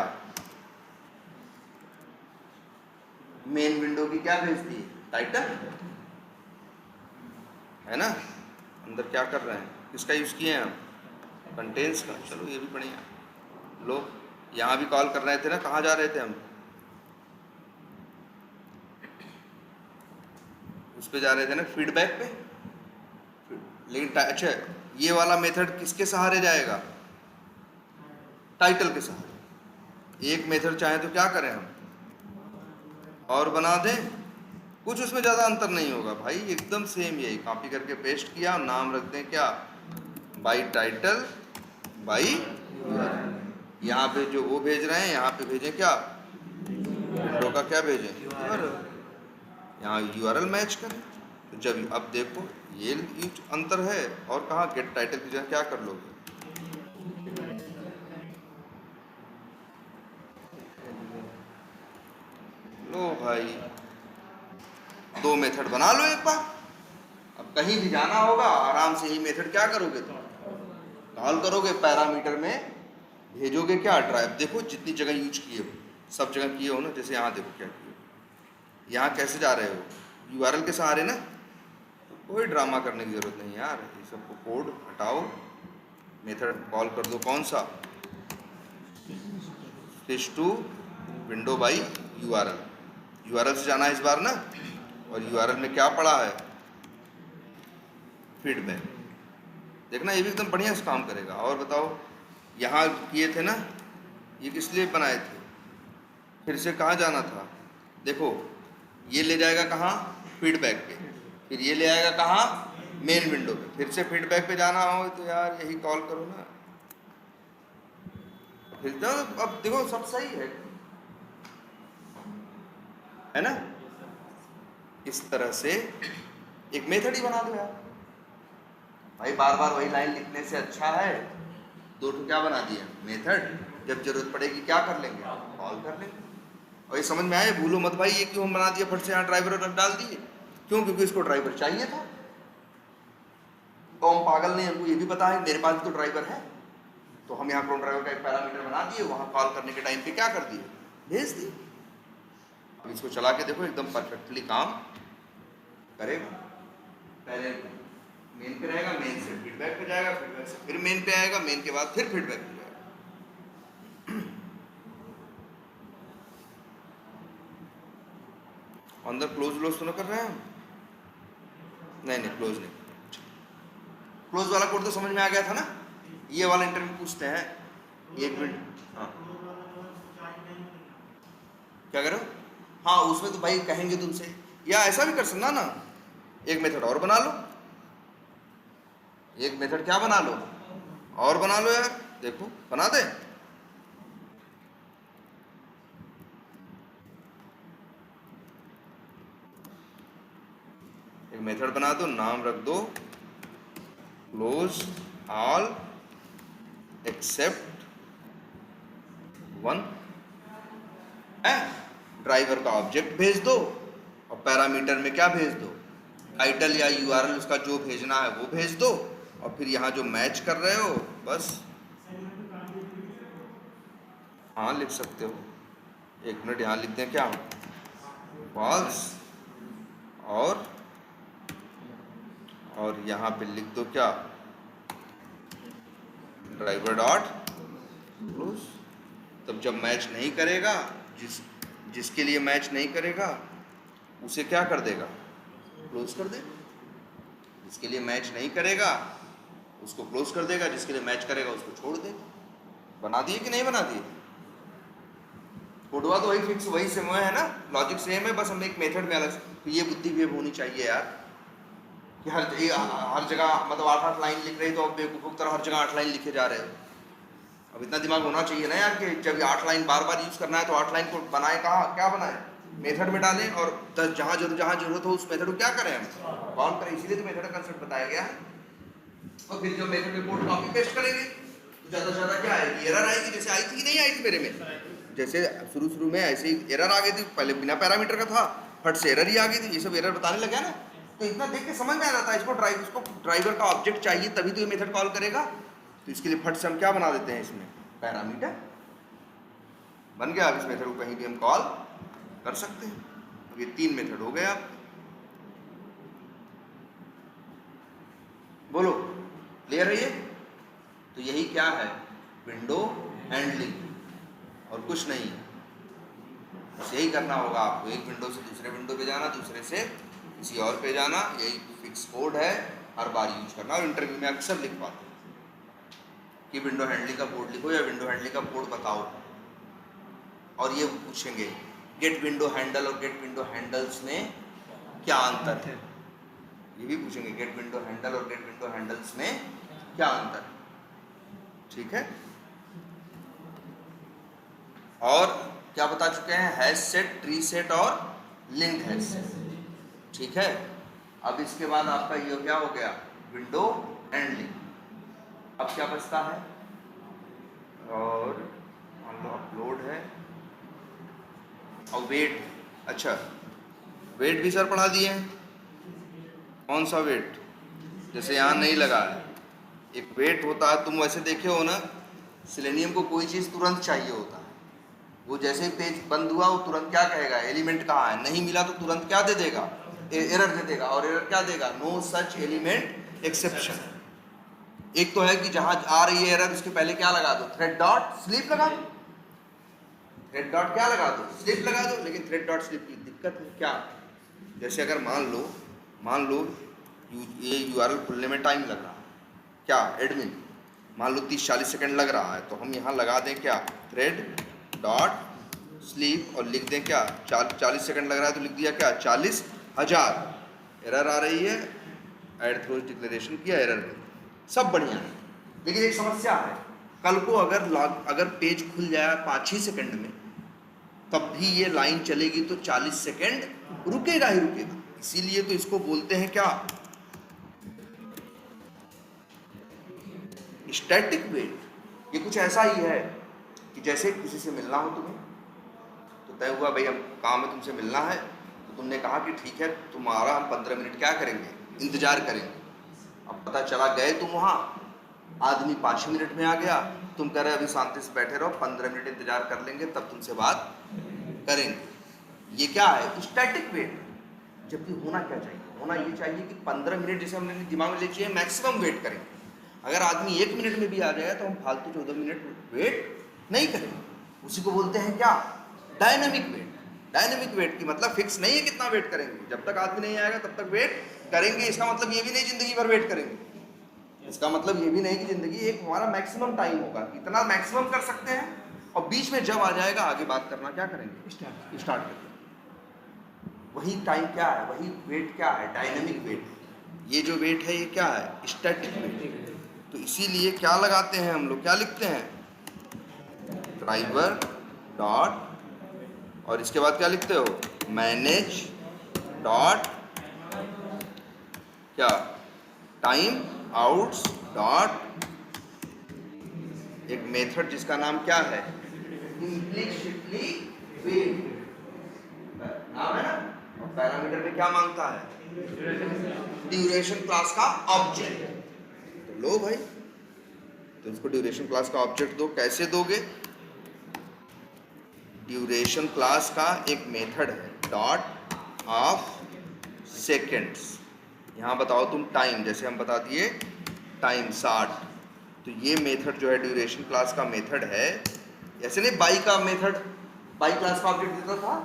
मेन विंडो की क्या भेज दी, टाइटल, है ना। अंदर क्या कर रहे हैं, किसका यूज़ किए हैं हम, कंटेंट्स का। चलो ये भी बढ़िया। लो यहाँ भी कॉल कर रहे थे ना, कहाँ जा रहे थे हम, उस पे जा रहे थे ना, फीडबैक पे। लेकिन अच्छा, ये वाला मेथड किसके सहारे जाएगा, टाइटल के सहारे। एक मेथड चाहे तो क्या करें हम, और बना दें, कुछ उसमें ज़्यादा अंतर नहीं होगा भाई, एकदम सेम। यही कॉपी करके पेस्ट किया और नाम रख दें क्या, बाई टाइटल बाई यूआरएल। यहाँ पे जो वो भेज रहे हैं, यहाँ पे भेजें क्या, विंडो का क्या भेजें, यूआरएल। यहाँ यूआरएल मैच करें। तो जब अब देखो ये अंतर है, और कहाँ गेट टाइटल की जगह क्या कर लोगे, लो भाई, दो मेथड बना लो एक बार। अब कहीं भी जाना होगा, आराम से ही मेथड क्या करोगे, तुम कॉल करोगे, पैरामीटर में भेजोगे क्या, ड्राइव। देखो जितनी जगह यूज किए हो, सब जगह किए हो ना। जैसे यहाँ देखो क्या किए, यहाँ कैसे जा रहे हो, यूआरएल के सहारे ना। तो कोई ड्रामा करने की जरूरत नहीं यार, ये सबको कोड हटाओ, मेथड कॉल कर दो, कौन सा, switch to window by URL. URL से जाना है इस बार ना, और यूआरएल में क्या पड़ा है, फीडबैक। देखना ये भी एकदम बढ़िया से काम करेगा। और बताओ, यहाँ किए थे ना, ये किस लिए बनाए थे, फिर से कहाँ जाना था, देखो ये ले जाएगा कहाँ, फीडबैक पे, फिर ये ले आएगा कहाँ, मेन विंडो पे। फिर से फीडबैक पे जाना हो तो यार यही कॉल करो ना, फिर तो अब देखो सब सही है ना। इस तरह से एक मेथड ही बना दो यार भाई। बार बार वही लाइन लिखने से अच्छा है दो तो क्या बना दिया, मेथड। जब जरूरत पड़ेगी क्या कर लेंगे, कॉल कर लेंगे। और ये समझ में आए, भूलो मत भाई, ये क्यों हम बना दिया फट से यहाँ ड्राइवर डाल दिए, क्यों, क्योंकि इसको ड्राइवर चाहिए था। तो हम पागल नहीं, हमको ये भी पता है मेरे पास तो ड्राइवर है, तो हम यहाँ कौन ड्राइवर का एक पैरामीटर बना दिए, वहाँ कॉल करने के टाइम पे क्या कर दिए, भेज दिए। अब इसको चला के देखो, एकदम परफेक्टली काम करेगा। पहले मेन पे रहेगा, मेन से फीडबैक पे जाएगा, फीडबैक से फिर मेन पे आएगा, मेन के बाद फिर फीडबैक पे जाएगा। अंदर क्लोज तो ना कर रहे हैं हम, नहीं क्लोज नहीं। क्लोज वाला कोड तो समझ में आ गया था ना। ये वाला इंटरव्यू पूछते हैं, एक मिनट, हाँ क्या करो, हाँ उसमें तो भाई कहेंगे तुमसे, या ऐसा भी कर सकना ना, एक मेथड और बना लो, एक मेथड क्या बना लो, और बना लो यार। देखो बना दे, एक मेथड बना दो, नाम रख दो close all except one, driver का ऑब्जेक्ट भेज दो, और पैरामीटर में क्या भेज दो, टाइटल या यूआरएल उसका जो भेजना है वो भेज दो, और फिर यहाँ जो मैच कर रहे हो बस हाँ लिख सकते हो। एक मिनट, यहाँ लिखते हैं क्या, फॉल्स, और यहाँ पे लिख दो क्या, ड्राइवर डॉट क्लोज। तब जब मैच नहीं करेगा, जिसके लिए मैच नहीं करेगा उसे क्या कर देगा, क्लोज कर देगा। जिसके लिए मैच नहीं करेगा उसको क्लोज कर देगा, जिसके लिए मैच करेगा उसको छोड़ देगा। बना दिए कि नहीं बना दिए, कोडवा तो वही फिक्स, वही सेम है ना, लॉजिक सेम है, बस हम एक मेथड में अलग। तो ये बुद्धि भी होनी चाहिए यार, कि हर जगह मतलब 8 लाइन लिख रहे, तो अब बेवकूफ़ों की तरह हर जगह 8 लाइन लिखे जा रहे हो। अब इतना दिमाग होना चाहिए ना यार, कि जब 8 लाइन बार बार यूज़ करना है तो 8 लाइन को बनाए कहाँ, क्या बनाए, मेथड में डालें, और जहाँ जरूरत हो उस मेथड को क्या करें हम, कॉल करें। इसीलिए तो मेथड का कंसेप्ट बताया गया है। और फिर जब मेथड में कोड कॉपी पेस्ट करेंगे तो ज़्यादा से ज़्यादा क्या आएगी, एरर आएगी। जैसे आई थी कि नहीं आई थी मेरे में, जैसे शुरू में ऐसे ही एरर आ गई थी, पहले बिना पैरामीटर का था, फट से एरर ही आ गई थी। ये सब एरर बताने लगा ना, तो इतना देख के समझ में आ जाता है इसको ड्राइवर का ऑब्जेक्ट चाहिए तभी तो ये मेथड कॉल करेगा। तो इसके लिए फट से हम क्या बना देते हैं, इसमें पैरामीटर बन गया। अब इस मेथड को कहीं भी हम कॉल कर सकते हैं। अब ये 3 मेथड हो गए आप बोलो, क्लियर है ये? तो यही क्या है, विंडो हैंडलिंग और कुछ नहीं है। बस यही करना होगा आपको, एक विंडो से दूसरे विंडो पे जाना, दूसरे से किसी और पे जाना। यही फिक्स कोड है, हर बार यूज करना। और इंटरव्यू में अक्सर लिख पाते हैं कि विंडो हैंडलिंग का कोड लिखो या विंडो हैंडलिंग का कोड बताओ। और ये पूछेंगे गेट विंडो हैंडल और गेट विंडो हैंडल्स में क्या अंतर है, ये भी पूछेंगे गेट विंडो हैंडल और गेट विंडो हैंडल्स में क्या अंतर है। ठीक है, और क्या बता चुके हैं, हैश सेट, ट्री सेट और लिंक्ड हैश सेट। ठीक है, अब इसके बाद आपका ये क्या हो गया, विंडो हैंडलिंग। अब क्या बचता है, और मान लो अपलोड है और वेट। अच्छा, वेट भी सर पढ़ा दिए हैं। कौन सा वेट, जैसे यहाँ नहीं लगा है, एक वेट होता है, तुम वैसे देखे हो ना, सिलेनियम को कोई चीज़ तुरंत चाहिए होता है। वो जैसे ही पेज बंद हुआ वो तुरंत क्या कहेगा, एलिमेंट कहाँ है, नहीं मिला तो तुरंत क्या दे देगा, एरर दे देगा। और एरर क्या देगा, नो सच एलिमेंट एक्सेप्शन। एक तो है कि जहाँ आ रही है एरर उसके पहले क्या लगा दो, थ्रेड डॉट स्लीप लगा दो, थ्रेड डॉट क्या लगा दो, स्लीप लगा दो। लेकिन थ्रेड डॉट स्लीप की दिक्कत है क्या, जैसे अगर मान लो ये यूआरएल खुलने में टाइम लग रहा है, क्या एडमिन मान लो 30-40 सेकंड लग रहा है, तो हम यहाँ लगा दें क्या, थ्रेड डॉट स्लीप, और लिख दें क्या, 40 सेकंड लग रहा है तो लिख दिया क्या, 40,000। एरर आ रही है, ऐड थ्रोज डिक्लेरेशन किया, एरर नहीं, सब बढ़िया है। लेकिन एक समस्या है, कल को अगर पेज खुल जाए 5 ही सेकंड में, तब भी ये लाइन चलेगी तो 40 सेकंड रुकेगा ही रुकेगा। इसीलिए तो इसको बोलते हैं क्या, स्टैटिक वेट। ये कुछ ऐसा ही है कि जैसे किसी से मिलना हो तुम्हें, तो तय हुआ भाई हम काम में तुमसे मिलना है, तो तुमने कहा कि ठीक है तुम्हारा हम 15 मिनट क्या करेंगे, इंतजार करेंगे। अब पता चला गए तुम वहाँ, आदमी 5 मिनट में आ गया, तुम कह रहे अभी शांति से बैठे रहो, 15 मिनट इंतजार कर लेंगे तब तुमसे बात करेंगे। ये क्या है, स्टैटिक वेट। जबकि होना क्या चाहिए, होना ये चाहिए कि 15 मिनट जैसे हमने दिमाग में ले चाहिए, मैक्सिमम वेट करेंगे। अगर आदमी 1 मिनट में भी आ जाएगा तो हम फालतू 14 मिनट वेट नहीं करेंगे। उसी को बोलते हैं क्या, डायनेमिक वेट। डायनेमिक वेट की मतलब फिक्स नहीं है कितना वेट करेंगे, जब तक आदमी नहीं आएगा तब तक वेट करेंगे। इसका मतलब ये भी नहीं जिंदगी भर वेट करेंगे, इसका मतलब ये भी नहीं कि जिंदगी एक हमारा मैक्सिमम टाइम होगा, इतना मैक्सिमम कर सकते हैं, और बीच में जब आ जाएगा आगे बात करना क्या करेंगे, स्टार्ट करेंगे। वही टाइम क्या है, वही वेट क्या है, डायनेमिक वेट। ये जो वेट है ये क्या है, स्टैटिक वेट। तो इसीलिए क्या लगाते हैं हम लोग, क्या लिखते हैं, ड्राइवर डॉट, और इसके बाद क्या लिखते हो, मैनेज डॉट क्या, टाइम आउट्स डॉट, एक मेथड जिसका नाम क्या है, इम्प्लिसिटली वेट नाम है ना। और पैरामीटर में क्या मांगता है, ड्यूरेशन क्लास का ऑब्जेक्ट। तो लो भाई, तो उसको ड्यूरेशन क्लास का ऑब्जेक्ट दो। कैसे दोगे, ड्यूरेशन क्लास का एक मेथड है डॉट ऑफ सेकेंड्स। यहाँ बताओ तुम टाइम, जैसे हम बता दिए टाइम 60, तो ये मेथड जो है ड्यूरेशन क्लास का मेथड है। ऐसे नहीं बाई का मेथड बाई क्लास का ऑब्जेक्ट देता था,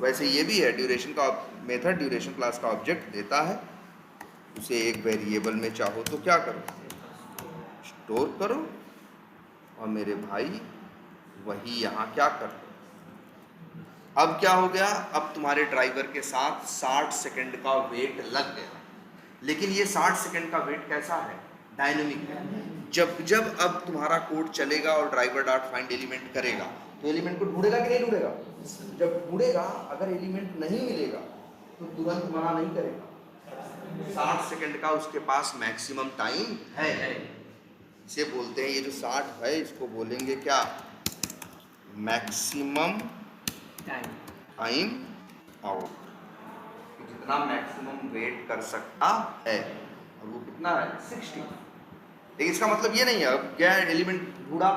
वैसे ये भी है, ड्यूरेशन का मेथड ड्यूरेशन क्लास का ऑब्जेक्ट देता है। उसे एक वेरिएबल में चाहो तो क्या करो, स्टोर करो, और मेरे भाई वही यहाँ क्या कर दो। अब क्या हो गया, अब तुम्हारे ड्राइवर के साथ 60 सेकंड का वेट लग गया। लेकिन ये 60 सेकंड का वेट कैसा है, डायनेमिक है। जब अब तुम्हारा कोड चलेगा और ड्राइवर डॉट फाइंड एलिमेंट करेगा, तो एलिमेंट को ढूंढेगा कि नहीं ढूंढेगा, जब ढूंढेगा अगर एलिमेंट नहीं मिलेगा तो तुरंत मना नहीं करेगा। 60 सेकंड का उसके पास मैक्सिमम टाइम है। इसे बोलते हैं, ये जो 60 है इसको बोलेंगे क्या, मैक्सिमम टाइम आउट। जितना मैक्सिमम वेट कर सकता है, और वो कितना है 60। लेकिन इसका मतलब ये नहीं है अब क्या है एलिमेंट ढूंढा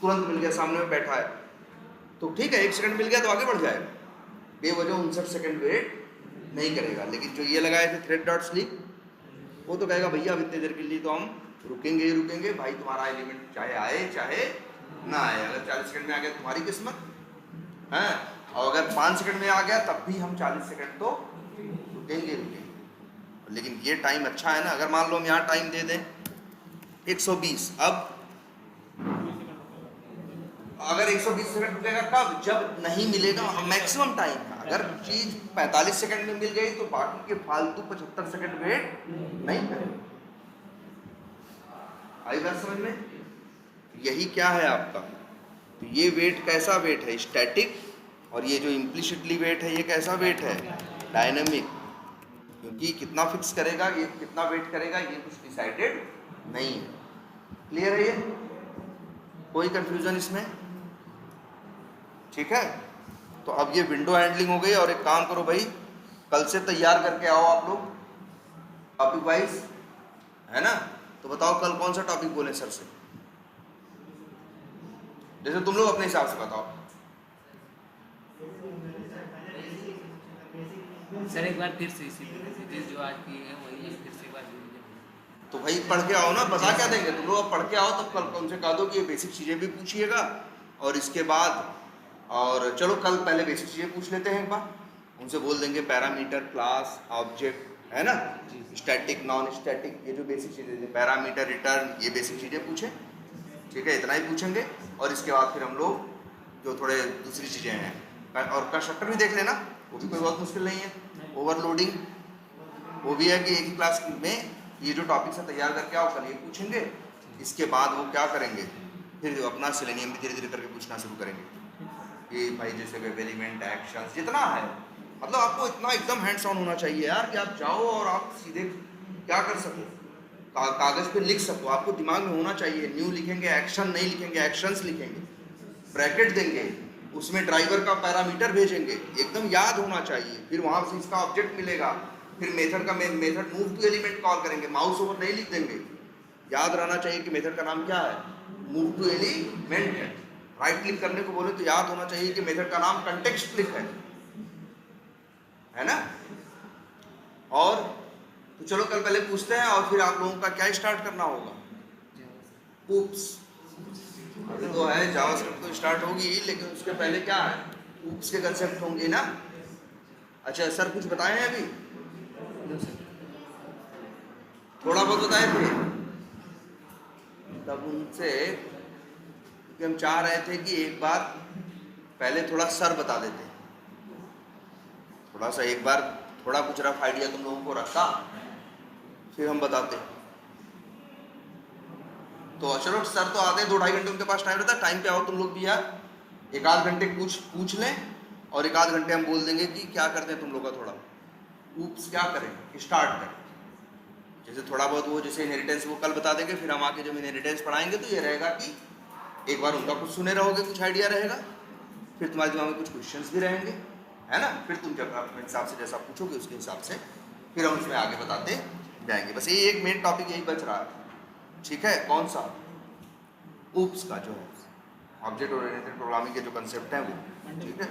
तुरंत मिल गया सामने में बैठा है तो ठीक है 1 सेकंड मिल गया तो आगे बढ़ जाएगा, बेवजह 59 सेकंड वेट नहीं करेगा। लेकिन जो ये लगाए थे थ्रेड डॉट स्लीप वो तो कहेगा भैया अब इतने देर के लिए तो हम रुकेंगे ही रुकेंगे भाई, तुम्हारा एलिमेंट चाहे आए चाहे ना आए, अगर 40 सेकंड में आ गया तुम्हारी किस्मत है, और अगर 5 सेकंड में आ गया तब भी हम 40 सेकंड तो रुकेंगे रुकेंगे। लेकिन ये टाइम अच्छा है ना, अगर मान लो हम यहाँ टाइम दे दें 120, अब अगर 120 सेकंड रुकेगा कब, जब नहीं मिलेगा मैक्सिमम टाइम है। अगर चीज 45 सेकंड में मिल गई तो बाकी के फालतू 75 सेकंड वेट नहीं करेगा। आई बात समझ में? यही क्या है आपका, तो ये वेट कैसा वेट है स्टैटिक, और ये जो इम्प्लिसिटली वेट है ये कैसा वेट है डायनेमिक, क्योंकि कितना फिक्स करेगा ये कितना वेट करेगा ये कुछ डिसाइडेड नहीं है। क्लियर है ये, कोई कंफ्यूजन इसमें? ठीक है, तो अब ये विंडो हैंडलिंग हो गई, और एक काम करो भाई कल से तैयार करके आओ आप लोग टॉपिक वाइज, है ना? तो बताओ कल कौन सा टॉपिक बोले सर से, जैसे तुम लोग अपने हिसाब से बताओ। सर एक बार फिर से इसी जो आज की है वही फिर से एक बार तो भाई पढ़ के आओ ना, बता क्या देंगे तुम लोग, अब पढ़ के आओ तब कल उनसे कह दो कि ये बेसिक चीज़ें भी पूछिएगा, और इसके बाद और चलो कल पहले बेसिक चीज़ें पूछ लेते हैं एक बार, उनसे बोल देंगे पैरामीटर क्लास ऑब्जेक्ट है ना, स्टैटिक नॉन स्टैटिक ये जो बेसिक चीज़ें थे पैरामीटर रिटर्न ये बेसिक चीज़ें पूछें, ठीक है इतना ही पूछेंगे। और इसके बाद फिर हम लोग जो थोड़े दूसरी चीज़ें हैं और कंस्ट्रक्टर भी देख लेना, वो भी कोई बहुत मुश्किल नहीं है। ओवरलोडिंग वो भी है कि एक ही क्लास में ये जो टॉपिक से तैयार करके आओ कल ये पूछेंगे, इसके बाद वो क्या करेंगे फिर अपना सेलेनियम भी धीरे धीरे करके पूछना शुरू करेंगे कि भाई जैसे वेब एलिमेंट एक्शंस जितना है, मतलब आपको इतना एकदम हैंड्स ऑन होना चाहिए यार कि आप जाओ और आप सीधे क्या कर सको, कागज़ पे लिख सको, आपको दिमाग में होना चाहिए। न्यू लिखेंगे एक्शन नहीं लिखेंगे एक्शंस लिखेंगे, ब्रैकेट देंगे उसमें ड्राइवर का पैरामीटर भेजेंगे, एकदम याद होना चाहिए। फिर वहाँ से इसका ऑब्जेक्ट मिलेगा, फिर मेथड का method move to element call करेंगे, माउस ओवर नहीं लिख देंगे, याद रहना चाहिए कि मेथड का नाम क्या है मूव टू एलिमेंट है। राइट क्लिक करने को बोले तो याद होना चाहिए कि मेथड का नाम कंटेक्स्ट क्लिक है ना। और तो चलो कल पहले पूछते हैं और फिर आप लोगों का क्या स्टार्ट करना होगा, ऊप्स अभी तो है जावास्क्रिप्ट तो स्टार्ट होगी, लेकिन उसके पहले क्या है ऊप्स के कंसेप्ट होंगे ना। अच्छा सर कुछ बताए हैं अभी, थोड़ा बहुत बताए थे, तब उनसे क्योंकि हम चाह रहे थे कि एक बार पहले थोड़ा सर बता देते, थोड़ा सा एक बार थोड़ा कुछ रफ आइडिया तुम लोगों को रखता फिर हम बताते। तो चलो सर तो आते हैं 2-2.5 घंटे उनके पास टाइम रहता है, टाइम पे आओ तुम लोग भी यार, 1-8 घंटे कुछ पूछ लें और 1-8 घंटे हम बोल देंगे कि क्या करते हैं तुम लोग का थोड़ा ऊप्स क्या करें स्टार्ट करें। जैसे थोड़ा बहुत वो जैसे इनहेरिटेंस वो कल बता देंगे, फिर हम आके जब इनहेरिटेंस पढ़ाएंगे तो ये रहेगा कि एक बार उनका कुछ सुने रहोगे, कुछ आइडिया रहेगा, फिर तुम्हारे दिमाग में कुछ क्वेश्चंस भी रहेंगे, है ना। फिर तुम जब अपने हिसाब से जैसा पूछोगे उसके हिसाब से फिर हम उसमें आगे बताते जाएंगे। बस ये एक मेन टॉपिक यही बच रहा है, ठीक है। कौन सा ऊप्स का जो है ऑब्जेक्ट ओरिएंटेड प्रोग्रामिंग के जो कंसेप्ट हैं वो, ठीक है।